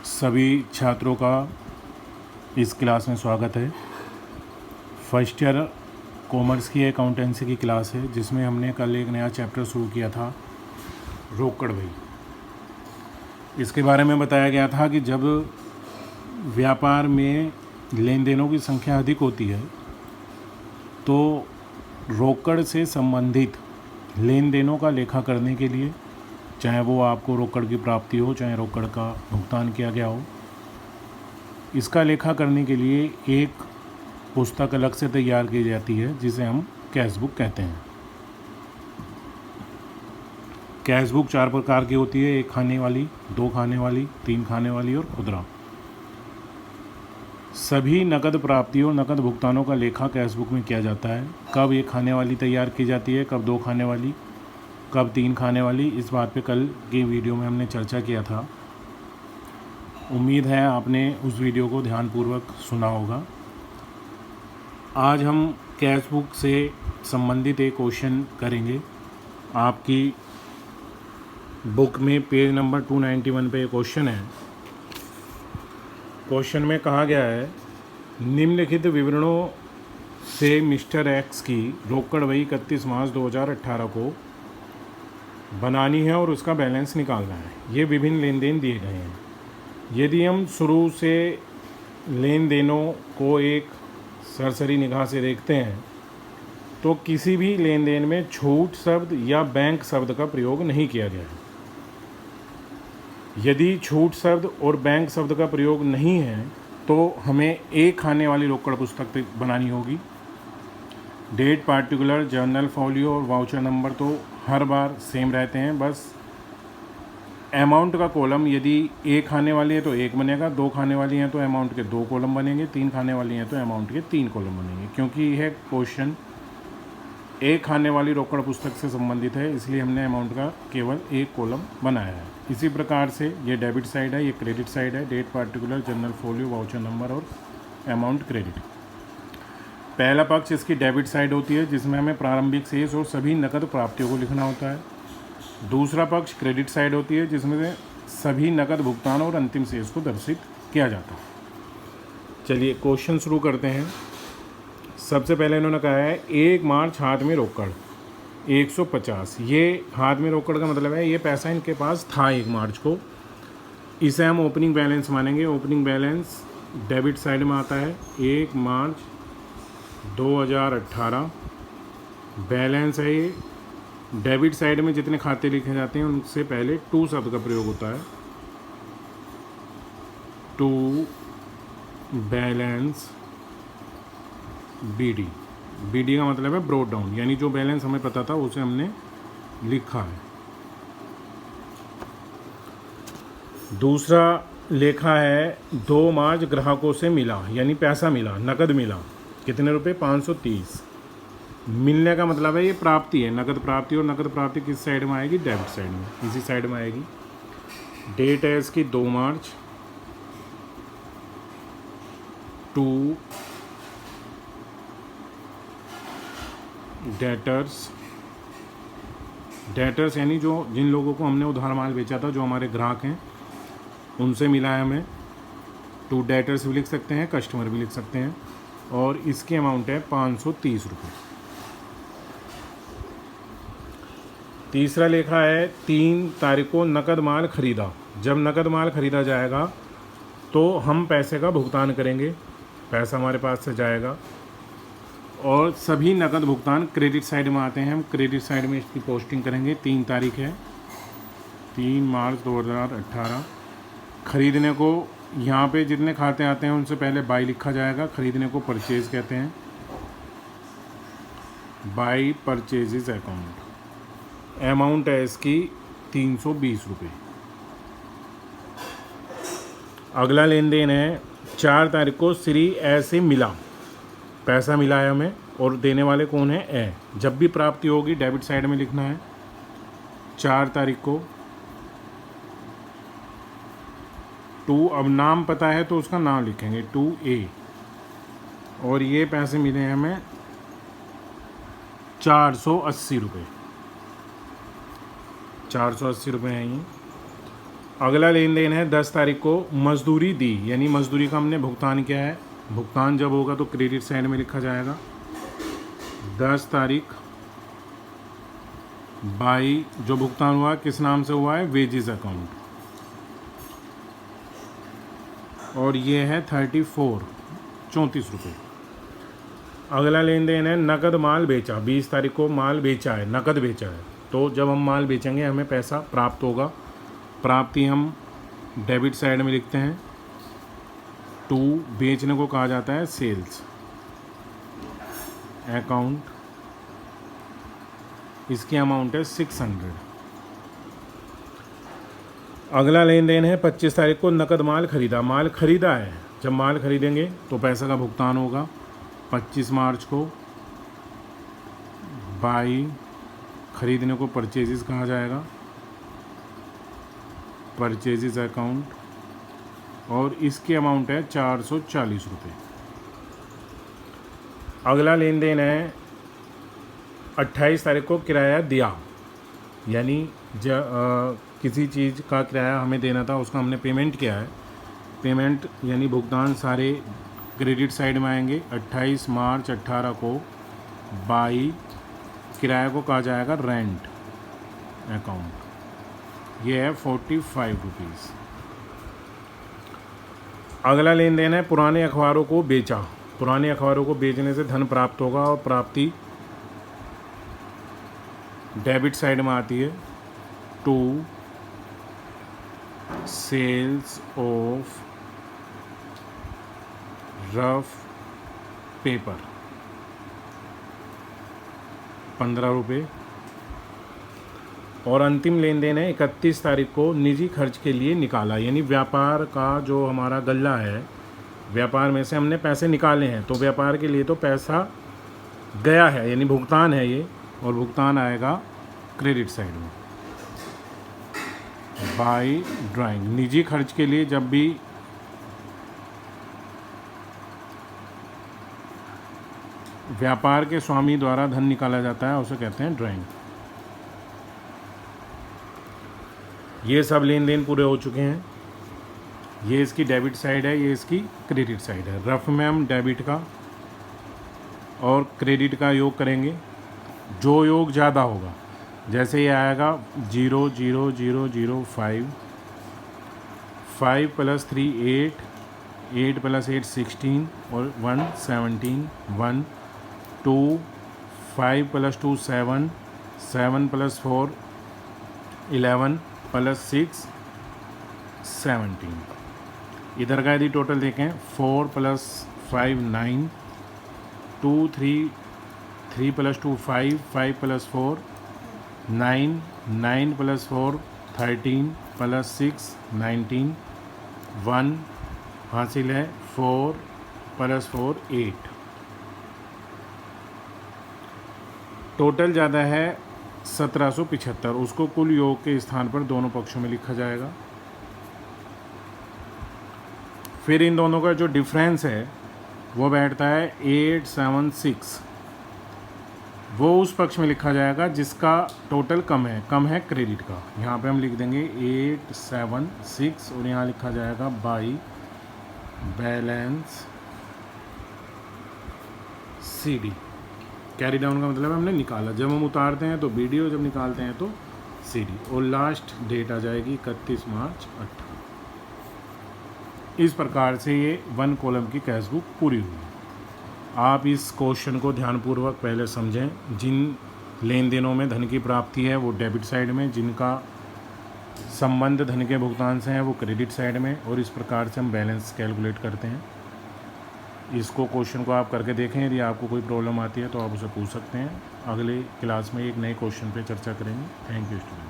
सभी छात्रों का इस क्लास में स्वागत है। फर्स्ट ईयर कॉमर्स की अकाउंटेंसी की क्लास है, जिसमें हमने कल एक नया चैप्टर शुरू किया था, रोकड़ बही। इसके बारे में बताया गया था कि जब व्यापार में लेन देनों की संख्या अधिक होती है तो रोकड़ से संबंधित लेन देनों का लेखा करने के लिए, चाहे वो आपको रोकड़ की प्राप्ति हो चाहे रोकड़ का भुगतान किया गया हो, इसका लेखा करने के लिए एक पुस्तक अलग से तैयार की जाती है जिसे हम कैश बुक कहते हैं। कैश बुक 4 प्रकार की होती है, 1 खाने वाली, 2 खाने वाली, 3 खाने वाली और खुदरा। सभी नकद प्राप्ति और नकद भुगतानों का लेखा कैश बुक में किया जाता है। कब 1 खाने वाली तैयार की जाती है, कब 2 खाने वाली, कब 3 खाने वाली, इस बात पे कल की वीडियो में हमने चर्चा किया था। उम्मीद है आपने उस वीडियो को ध्यानपूर्वक सुना होगा। आज हम कैश बुक से संबंधित एक क्वेश्चन करेंगे। आपकी बुक में पेज नंबर 291 पे क्वेश्चन है। क्वेश्चन में कहा गया है, निम्नलिखित विवरणों से मिस्टर एक्स की रोकड़ बही 31 मार्च 2018 को बनानी है और उसका बैलेंस निकालना है। ये विभिन्न लेन देन दिए गए हैं। यदि हम शुरू से लेन देनों को एक सरसरी निगाह से देखते हैं तो किसी भी लेन देन में छूट शब्द या बैंक शब्द का प्रयोग नहीं किया गया है। यदि छूट शब्द और बैंक शब्द का प्रयोग नहीं है तो हमें 1 खाने वाली रोकड़ पुस्तक बनानी होगी। डेट, पार्टिकुलर, जर्नल फोलियो और वाउचर नंबर तो हर बार सेम रहते हैं। बस अमाउंट का कॉलम यदि 1 खाने वाली है तो 1 बनेगा, 2 खाने वाली हैं तो अमाउंट के 2 कॉलम बनेंगे, 3 खाने वाली हैं तो अमाउंट के 3 कॉलम बनेंगे। क्योंकि यह क्वेश्चन 1 खाने वाली रोकड़ पुस्तक से संबंधित है, इसलिए हमने अमाउंट का केवल 1 कॉलम बनाया है। इसी प्रकार से ये डेबिट साइड है, ये क्रेडिट साइड है। Date, particular, journal folio, voucher number और अमाउंट क्रेडिट। पहला पक्ष इसकी डेबिट साइड होती है, जिसमें हमें प्रारंभिक शेष और सभी नकद प्राप्तियों को लिखना होता है। दूसरा पक्ष क्रेडिट साइड होती है, जिसमें सभी नकद भुगतान और अंतिम शेष को दर्शित किया जाता है। चलिए क्वेश्चन शुरू करते हैं। सबसे पहले इन्होंने कहा है 1 मार्च हाथ में रोकड़ 150। ये हाथ में रोकड़ का मतलब है ये पैसा इनके पास था 1 मार्च को। इसे हम ओपनिंग बैलेंस मानेंगे। ओपनिंग बैलेंस डेबिट साइड में आता है। 1 मार्च 2018 बैलेंस है ये। डेबिट साइड में जितने खाते लिखे जाते हैं उनसे पहले टू शब्द का प्रयोग होता है। To balance BD. बीडी का मतलब है ब्रोड डाउन, यानी जो बैलेंस हमें पता था उसे हमने लिखा है। दूसरा लेखा है 2 मार्च ग्राहकों से मिला, यानी पैसा मिला, नकद मिला। कितने रुपए? 530। मिलने का मतलब है ये प्राप्ति है, नकद प्राप्ति। और नकद प्राप्ति किस साइड में आएगी? डेबिट साइड में, इसी साइड में आएगी। डेट है इसकी 2 मार्च। To debtors. डेटर्स यानी जो जिन लोगों को हमने उधार माल बेचा था, जो हमारे ग्राहक हैं, उनसे मिला है हमें। टू डेटर्स भी लिख सकते हैं, कस्टमर भी लिख सकते हैं। और इसकी अमाउंट है 530 रुपये। तीसरा लेखा है 3 तारीख को नकद माल खरीदा। जब नकद माल खरीदा जाएगा तो हम पैसे का भुगतान करेंगे, पैसा हमारे पास से जाएगा। और सभी नकद भुगतान क्रेडिट साइड में आते हैं। हम क्रेडिट साइड में इसकी पोस्टिंग करेंगे। 3 तारीख है, 3 मार्च 2018। खरीदने को यहाँ पे जितने खाते आते हैं उनसे पहले बाई लिखा जाएगा। खरीदने को परचेज कहते हैं, बाई परचेजेज अकाउंट। अमाउंट है इसकी 320 रुपये। अगला लेन देन है 4 तारीख को श्री ए से मिला। पैसा मिला है हमें और देने वाले कौन है? ए। जब भी प्राप्ति होगी डेबिट साइड में लिखना है। 4 तारीख को टू, अब नाम पता है तो उसका नाम लिखेंगे, 2A। और ये पैसे मिले हैं हमें 480 रुपये। 480 रुपये हैं ये। अगला लेन देन है 10 तारीख को मजदूरी दी, यानी मजदूरी का हमने भुगतान किया है। भुगतान जब होगा तो क्रेडिट साइड में लिखा जाएगा। 10 तारीख बाई जो भुगतान हुआ किस नाम से हुआ है, वेजेस अकाउंट, और ये है 34 रुपये। अगला लेन देन है नकद माल बेचा। 20 तारीख को माल बेचा है, नकद बेचा है, तो जब हम माल बेचेंगे हमें पैसा प्राप्त होगा। प्राप्ति हम डेबिट साइड में लिखते हैं। 2 बेचने को कहा जाता है सेल्स अकाउंट, इसकी अमाउंट है 600। अगला लेन देन है 25 तारीख को नकद माल खरीदा। माल खरीदा है, जब माल खरीदेंगे तो पैसा का भुगतान होगा 25 मार्च को। बाई खरीदने को परचेजेस कहा जाएगा, परचेजेस अकाउंट, और इसकी अमाउंट है 440 रुपये। अगला लेन देन है 28 तारीख को किराया दिया, यानी किसी चीज़ का किराया हमें देना था, उसका हमने पेमेंट किया है। पेमेंट यानी भुगतान सारे क्रेडिट साइड में आएंगे। 28 मार्च 18 को बाई किराया को कहा जाएगा रेंट अकाउंट, ये है 45 रुपीज़। अगला लेन देन है पुराने अखबारों को बेचा। पुराने अखबारों को बेचने से धन प्राप्त होगा और प्राप्ति डेबिट साइड में आती है। 2 सेल्स ऑफ रफ पेपर 15 रुपये। और अंतिम लेन देन है 31 तारीख को निजी खर्च के लिए निकाला, यानी व्यापार का जो हमारा गल्ला है, व्यापार में से हमने पैसे निकाले हैं, तो व्यापार के लिए तो पैसा गया है, यानी भुगतान है ये, और भुगतान आएगा क्रेडिट साइड में। बाय ड्राइंग निजी खर्च के लिए जब भी व्यापार के स्वामी द्वारा धन निकाला जाता है उसे कहते हैं ड्राइंग। ये सब लेन देन पूरे हो चुके हैं। ये इसकी डेबिट साइड है, ये इसकी क्रेडिट साइड है। रफ में हम डेबिट का और क्रेडिट का योग करेंगे, जो योग ज़्यादा होगा, जैसे ये आएगा 00005, 5 + 3 8, 8 + 8 16, और 1 17, 1 2, 5 + 2 7, 7 + 4 11, + 6 17। इधर का यदि टोटल देखें 4 + 5 9, 2 3 3 + 2 5, 5 + 4 9, 9 + 4 13, + 6 19, 1 हासिल है 4 + 4 8। टोटल ज़्यादा है 1775, उसको कुल योग के स्थान पर दोनों पक्षों में लिखा जाएगा। फिर इन दोनों का जो डिफरेंस है वो बैठता है 876, वो उस पक्ष में लिखा जाएगा जिसका टोटल कम है क्रेडिट का। यहाँ पे हम लिख देंगे 876 और यहाँ लिखा जाएगा by balance CD। Carry down का मतलब हमने निकाला, जब हम उतारते हैं तो BD और जब निकालते हैं तो CD, और लास्ट डेट आ जाएगी 31 मार्च 18। इस प्रकार से ये 1 कॉलम की कैश बुक पूरी हुई। आप इस क्वेश्चन को ध्यानपूर्वक पहले समझें। जिन लेन देनों में धन की प्राप्ति है वो डेबिट साइड में, जिनका संबंध धन के भुगतान से है वो क्रेडिट साइड में, और इस प्रकार से हम बैलेंस कैलकुलेट करते हैं। इसको क्वेश्चन को आप करके देखें, यदि आपको कोई प्रॉब्लम आती है तो आप उसे पूछ सकते हैं। अगले क्लास में एक नए क्वेश्चन पे चर्चा करेंगे। Thank you student.